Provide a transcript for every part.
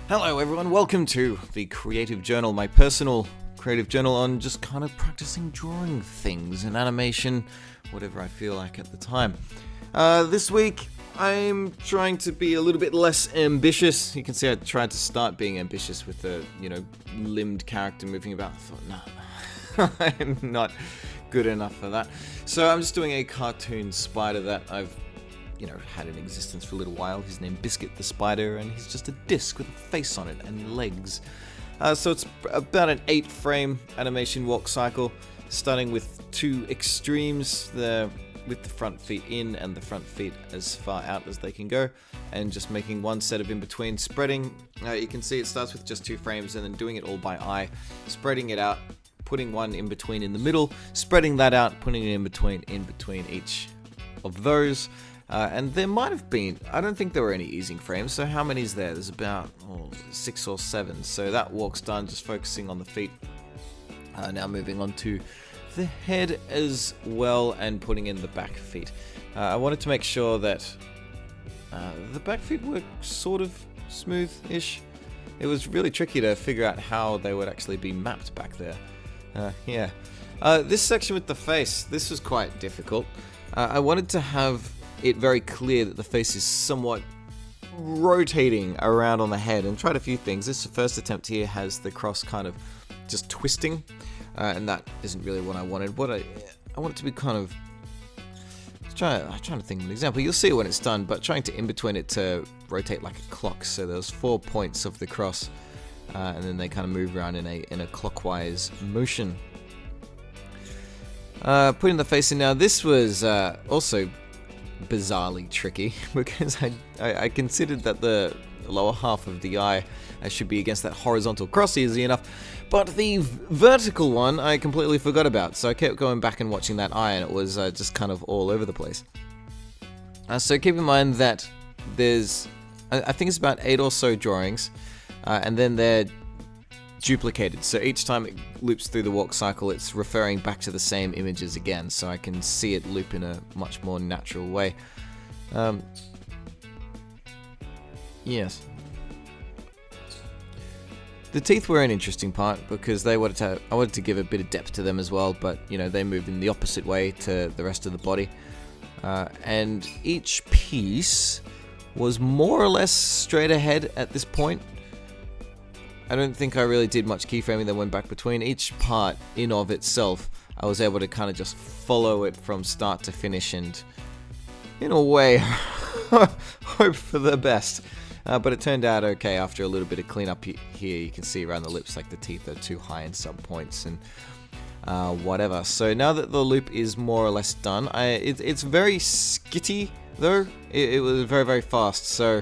Hello everyone, welcome to the Creative Journal, my personal creative journal on just kind of practicing drawing things in animation, whatever I feel like at the time. This week, I'm trying to be a little bit less ambitious. You can see I tried to start being ambitious with the, limbed character moving about. I thought, no, I'm not good enough for that. So I'm just doing a cartoon spider that I've had in existence for a little while. He's named Biscuit the Spider, and he's just a disc with a face on it and legs. So it's about an 8-frame animation walk cycle, starting with two extremes, with the front feet in and the front feet as far out as they can go, and just making one set of in-between spreading. You can see it starts with just 2 frames and then doing it all by eye, spreading it out, putting one in between in the middle, spreading that out, putting it in between each of those. And there might have been, I don't think there were any easing frames, so how many is there? There's about 6 or 7, so that walk's done, just focusing on the feet. Now moving on to the head as well, and putting in the back feet. I wanted to make sure that the back feet were sort of smooth-ish. It was really tricky to figure out how they would actually be mapped back there. This section with the face, this was quite difficult. I wanted to have it very clear that the face is somewhat rotating around on the head, and tried a few things. This first attempt here has the cross kind of just twisting, and that isn't really what I wanted. What I want it to be kind of, I'm trying to think of an example. You'll see it when it's done, but trying to in between it to rotate like a clock. So there's 4 points of the cross, and then they kind of move around in a clockwise motion. Putting the face in now. This was also bizarrely tricky, because I considered that the lower half of the eye should be against that horizontal cross easy enough, but the vertical one I completely forgot about, so I kept going back and watching that eye, and it was just kind of all over the place. So keep in mind that there's, I think it's about 8 or so drawings, and then they're duplicated, so each time it loops through the walk cycle, it's referring back to the same images again, so I can see it loop in a much more natural way. Yes. The teeth were an interesting part, because I wanted to give a bit of depth to them as well, but they moved in the opposite way to the rest of the body, and each piece was more or less straight ahead at this point. I don't think I really did much keyframing that went back between. Each part in of itself, I was able to kind of just follow it from start to finish, and in a way, hope for the best. But it turned out okay after a little bit of cleanup here. You can see around the lips, like the teeth are too high in some points and whatever. So now that the loop is more or less done, it's very skitty though. It was very, very fast, so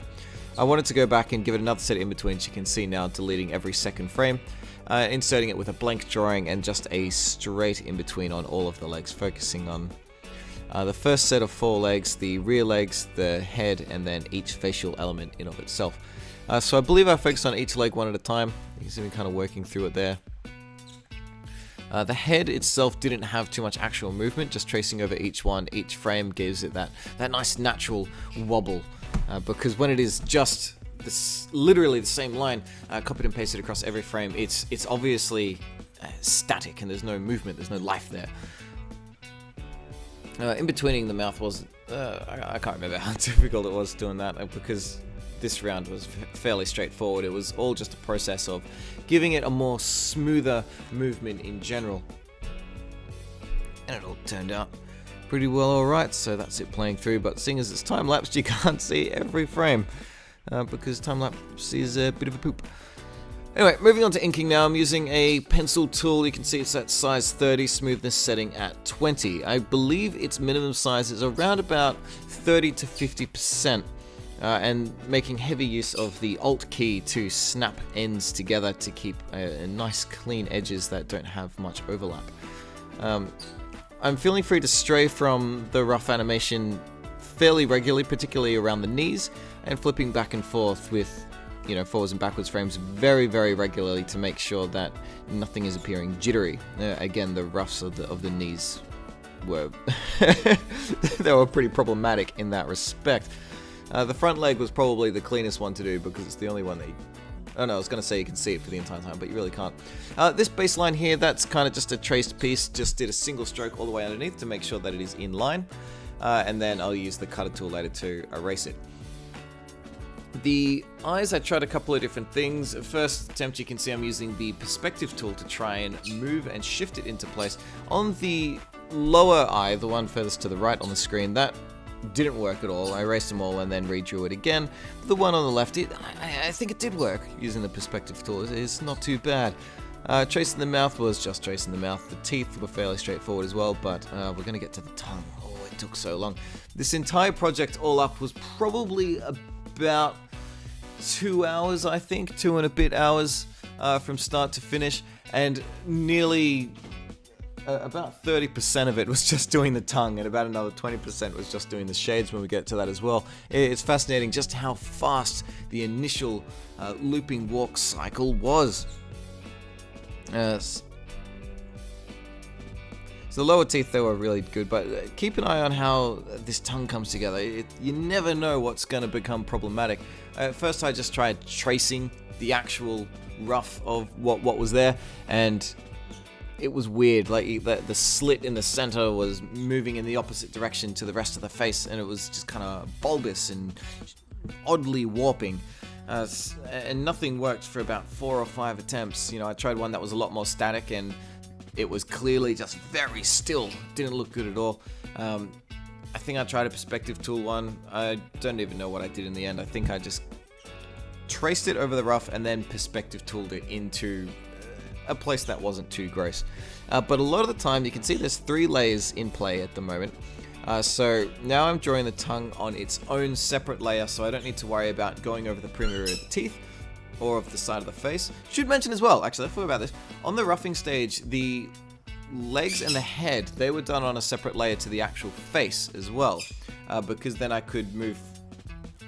I wanted to go back and give it another set in between. You can see now deleting every second frame, inserting it with a blank drawing and just a straight in between on all of the legs, focusing on the first set of 4 legs, the rear legs, the head, and then each facial element in of itself. So I believe I focused on each leg one at a time. You can see me kind of working through it there. The head itself didn't have too much actual movement, just tracing over each one. Each frame gives it that nice natural wobble. Because when it is just literally the same line, copied and pasted across every frame, it's obviously static, and there's no movement, there's no life there. In betweening the mouth was, I can't remember how difficult it was doing that, because this round was fairly straightforward. It was all just a process of giving it a more smoother movement in general. And it all turned out pretty well alright, so that's it playing through, but seeing as it's time-lapsed, you can't see every frame, because time-lapse is a bit of a poop. Anyway, moving on to inking now. I'm using a pencil tool. You can see it's at size 30, smoothness setting at 20. I believe its minimum size is around about 30 to 50%, and making heavy use of the Alt key to snap ends together to keep a nice clean edges that don't have much overlap. I'm feeling free to stray from the rough animation fairly regularly, particularly around the knees, and flipping back and forth with forwards and backwards frames very, very regularly to make sure that nothing is appearing jittery. Again, the roughs of the knees were they were pretty problematic in that respect. The front leg was probably the cleanest one to do, because it's the only one that Oh no, I was going to say you can see it for the entire time, but you really can't. This baseline here, that's kind of just a traced piece. Just did a single stroke all the way underneath to make sure that it is in line. And then I'll use the cutter tool later to erase it. The eyes, I tried a couple of different things. First attempt, you can see I'm using the perspective tool to try and move and shift it into place. On the lower eye, the one furthest to the right on the screen, that didn't work at all. I erased them all and then redrew it again. The one on the left, I think it did work using the perspective tool. It's not too bad. Tracing the mouth was just tracing the mouth. The teeth were fairly straightforward as well, but we're going to get to the tongue. Oh, it took so long. This entire project all up was probably about 2 hours, I think, 2 and a bit hours from start to finish, and nearly about 30% of it was just doing the tongue, and about another 20% was just doing the shades when we get to that as well. It's fascinating just how fast the initial looping walk cycle was. So the lower teeth, they were really good, but keep an eye on how this tongue comes together. You never know what's going to become problematic. At first I just tried tracing the actual rough of what was there, and it was weird. Like the slit in the center was moving in the opposite direction to the rest of the face, and it was just kind of bulbous and oddly warping. And nothing worked for about 4 or 5 attempts. You know, I tried one that was a lot more static, and it was clearly just very still. Didn't look good at all. I think I tried a perspective tool one. I don't even know what I did in the end. I think I just traced it over the rough and then perspective tooled it into a place that wasn't too gross. But a lot of the time, you can see there's 3 layers in play at the moment. So now I'm drawing the tongue on its own separate layer, so I don't need to worry about going over the perimeter of the teeth or of the side of the face. Should mention as well, actually, I forgot about this. On the roughing stage, the legs and the head, they were done on a separate layer to the actual face as well, because then I could move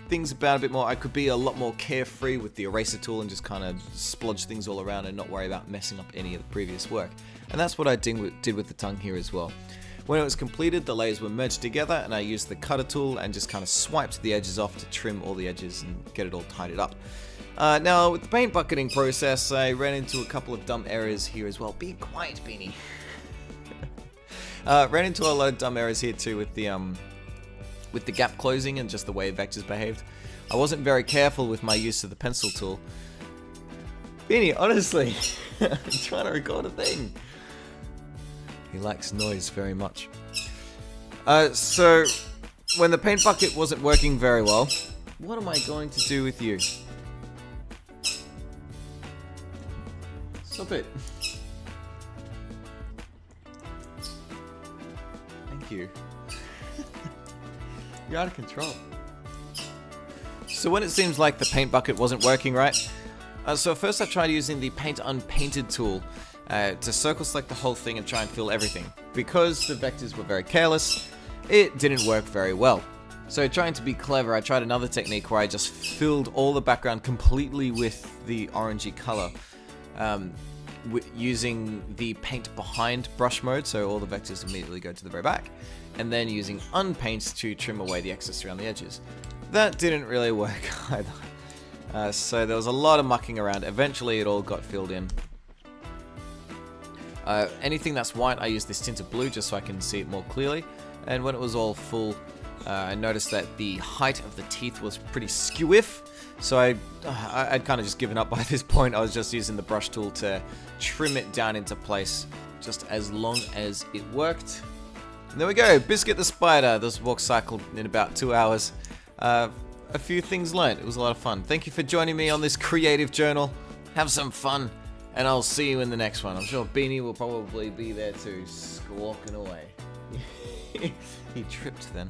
things about a bit more. I could be a lot more carefree with the eraser tool and just kind of splodge things all around and not worry about messing up any of the previous work. And that's what I did with the tongue here as well. When it was completed, the layers were merged together, and I used the cutter tool and just kind of swiped the edges off to trim all the edges and get it all tidied up. Now, with the paint bucketing process, I ran into a couple of dumb errors here as well. Be quiet, Beanie. Ran into a lot of dumb errors here too with the gap closing and just the way vectors behaved. I wasn't very careful with my use of the pencil tool. Beanie, honestly, I'm trying to record a thing. He likes noise very much. So, when the paint bucket wasn't working very well, what am I going to do with you? Stop it. Thank you. You're out of control. So when it seems like the paint bucket wasn't working right, so first I tried using the paint unpainted tool to circle select the whole thing and try and fill everything. Because the vectors were very careless, it didn't work very well. So trying to be clever, I tried another technique where I just filled all the background completely with the orangey color, using the paint behind brush mode, so all the vectors immediately go to the very back, and then using unpaint to trim away the excess around the edges. That didn't really work either. So there was a lot of mucking around. Eventually it all got filled in. Anything that's white, I use this tint of blue just so I can see it more clearly. And when it was all full, I noticed that the height of the teeth was pretty skewiff. So I'd kind of just given up by this point. I was just using the brush tool to trim it down into place just as long as it worked. And there we go, Biscuit the Spider. This walk cycled in about 2 hours. A few things learned. It was a lot of fun. Thank you for joining me on this creative journal. Have some fun, and I'll see you in the next one. I'm sure Beanie will probably be there too, squawking away. He tripped then.